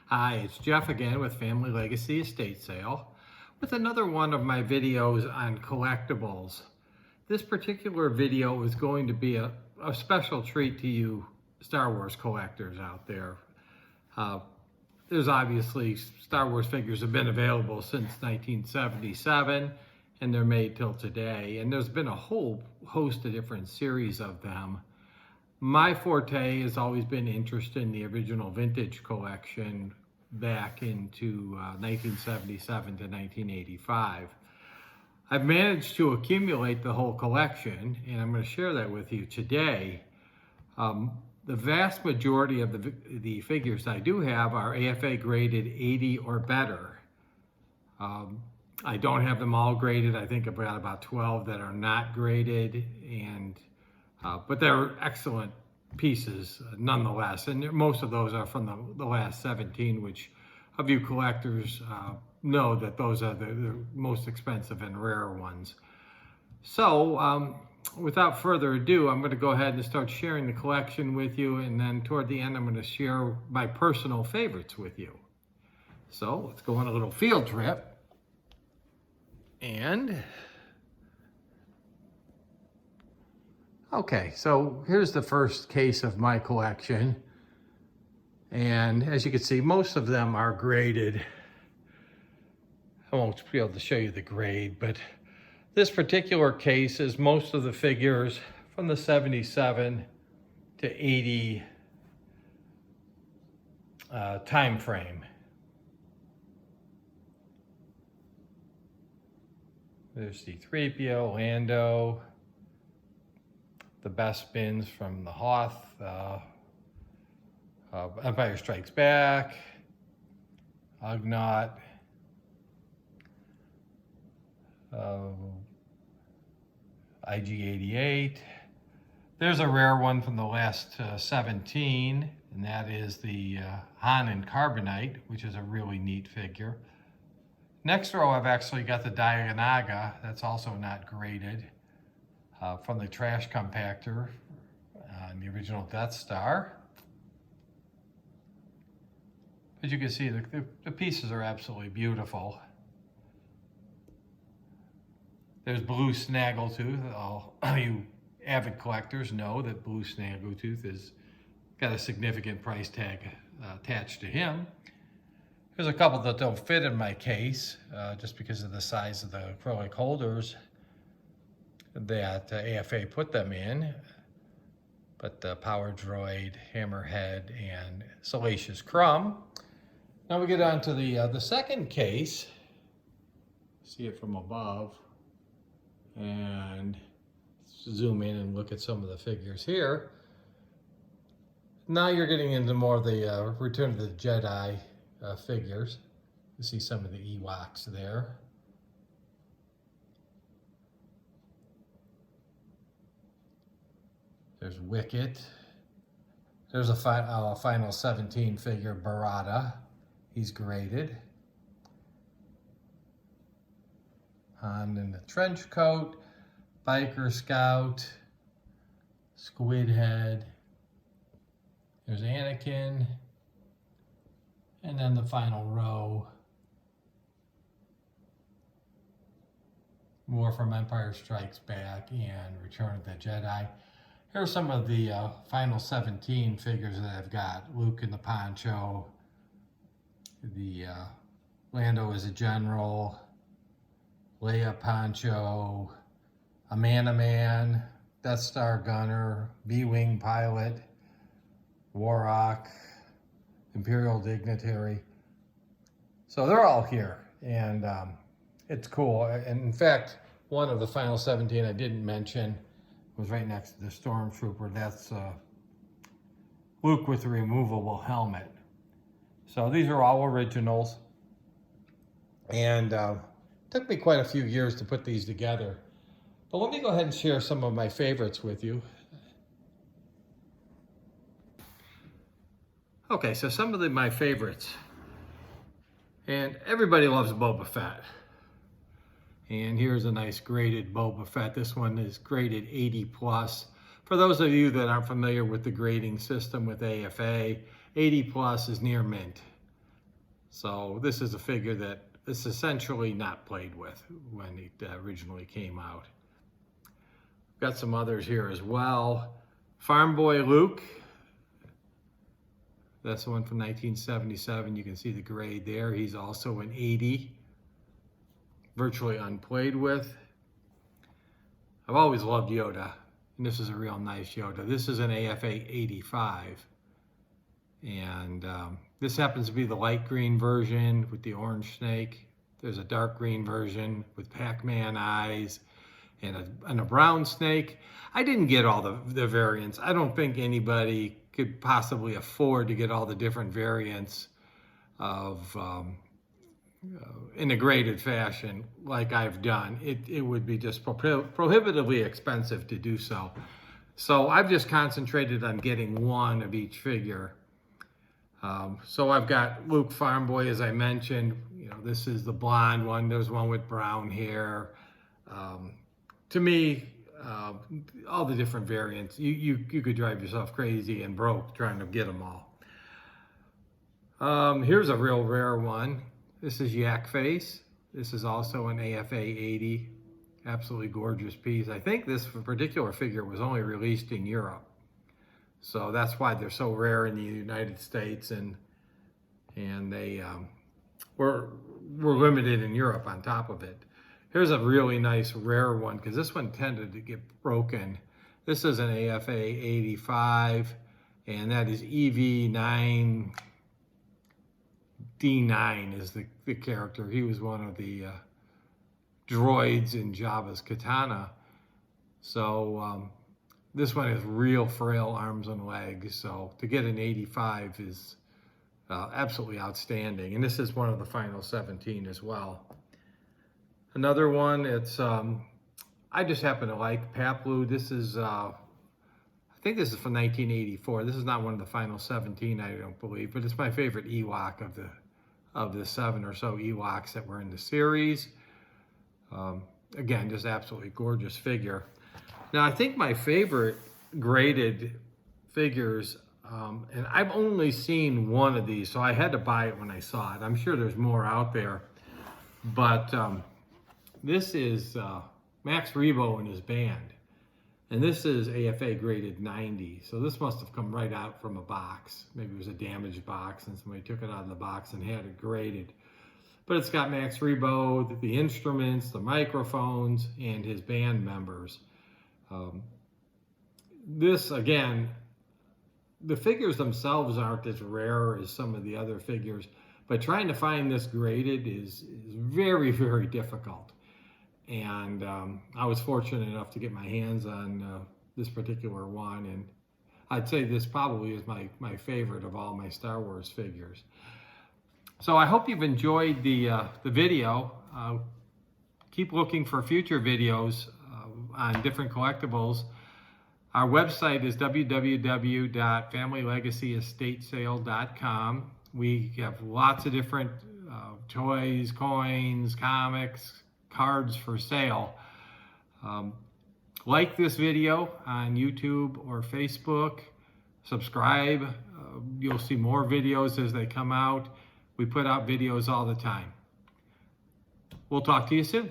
Hi, it's Jeff again with Family Legacy Estate Sale with another one of my videos on collectibles. This particular video is going to be a special treat to you Star Wars collectors out there. There's obviously Star Wars figures have been available since 1977 and they're made till today, and there's been a whole host of different series of them. My forte has always been interested in the original vintage collection back into 1977 to 1985. I've managed to accumulate the whole collection, and I'm going to share that with you today. The vast majority of the figures I do have are AFA graded 80 or better. I don't have them all graded. I think I've got about 12 that are not graded, and but they're excellent pieces nonetheless. And most of those are from the last 17, which of you collectors know that those are the most expensive and rare ones. So without further ado, I'm going to go ahead and start sharing the collection with you, and then toward the end I'm going to share my personal favorites with you. So let's go on a little field trip. And okay, so here's the first case of my collection. And as you can see, most of them are graded. I won't be able to show you the grade, but this particular case is most of the figures from the 77 to 80 time frame. There's C-3PO, Lando, the Bespins from the Hoth, Empire Strikes Back, Ugnaught, IG-88. There's a rare one from the last 17, and that is the Han and Carbonite, which is a really neat figure. Next row, I've actually got the Dianaga, that's also not graded, from the trash compactor on the original Death Star. As you can see, the pieces are absolutely beautiful. There's Blue Snaggletooth. All you avid collectors know that Blue Snaggletooth has got a significant price tag attached to him. There's a couple that don't fit in my case just because of the size of the acrylic holders that AFA put them in. But Power Droid, Hammerhead, and Salacious Crumb. Now we get on to the second case. See it from above. And zoom in and look at some of the figures here. Now you're getting into more of the Return of the Jedi figures. You see some of the Ewoks there. There's Wicket. There's a final 17 figure, Barada. He's graded. Han in the trench coat, Biker Scout, Squid Head. There's Anakin. And then the final row, more from Empire Strikes Back and Return of the Jedi. Here are some of the final 17 figures that I've got. Luke in the poncho, the Lando as a general, Leia poncho, a Man, Death Star gunner, B-wing pilot, Warrock, Imperial dignitary. So they're all here, and it's cool. And in fact, one of the final 17 I didn't mention was right next to the Stormtrooper. That's Luke with the removable helmet. So these are all originals, and took me quite a few years to put these together. But let me go ahead and share some of my favorites with you. Okay, so some of my favorites. And everybody loves Boba Fett. And here's a nice graded Boba Fett. This one is graded 80 plus. For those of you that aren't familiar with the grading system with AFA, 80 plus is near mint. So this is a figure that is essentially not played with when it originally came out. Got some others here as well. Farm Boy Luke. That's the one from 1977. You can see the grade there. He's also an 80. Virtually unplayed with. I've always loved Yoda, and this is a real nice Yoda. This is an AFA 85. And this happens to be the light green version with the orange snake. There's a dark green version with Pac-Man eyes and a brown snake. I didn't get all the variants. I don't think anybody could possibly afford to get all the different variants of in a graded fashion like I've done. It would be just prohibitively expensive to do so. So I've just concentrated on getting one of each figure. So I've got Luke Farm Boy, as I mentioned. You know, this is the blonde one. There's one with brown hair. To me, all the different variants, you could drive yourself crazy and broke trying to get them all. Here's a real rare one. This is Yak Face. This is also an AFA 80. Absolutely gorgeous piece. I think this particular figure was only released in Europe. So that's why they're so rare in the United States, and they were limited in Europe on top of it. Here's a really nice rare one, because this one tended to get broken. This is an AFA 85, and that is EV9 D9 is the character. He was one of the droids in Jabba's katana. So this one has real frail arms and legs, so to get an 85 is absolutely outstanding. And this is one of the final 17 as well. Another one, it's I just happen to like Paplu. This is I think this is from 1984. This is not one of the final 17, I don't believe, but it's my favorite Ewok of the 7 or so Ewoks that were in the series. Again, just absolutely gorgeous figure. Now, I think my favorite graded figures, and I've only seen one of these, so I had to buy it when I saw it. I'm sure there's more out there, but this is Max Rebo and his band, and this is AFA graded 90, so this must have come right out from a box. Maybe it was a damaged box and somebody took it out of the box and had it graded. But it's got Max Rebo, the instruments, the microphones, and his band members. This, again, the figures themselves aren't as rare as some of the other figures, but trying to find this graded is very, very difficult. And I was fortunate enough to get my hands on this particular one, and I'd say this probably is my favorite of all my Star Wars figures. So I hope you've enjoyed the video. Keep looking for future videos on different collectibles. Our website is www.familylegacyestatesale.com. We have lots of different toys, coins, comics, cards for sale. Like this video on YouTube or Facebook. Subscribe. You'll see more videos as they come out. We put out videos all the time. We'll talk to you soon.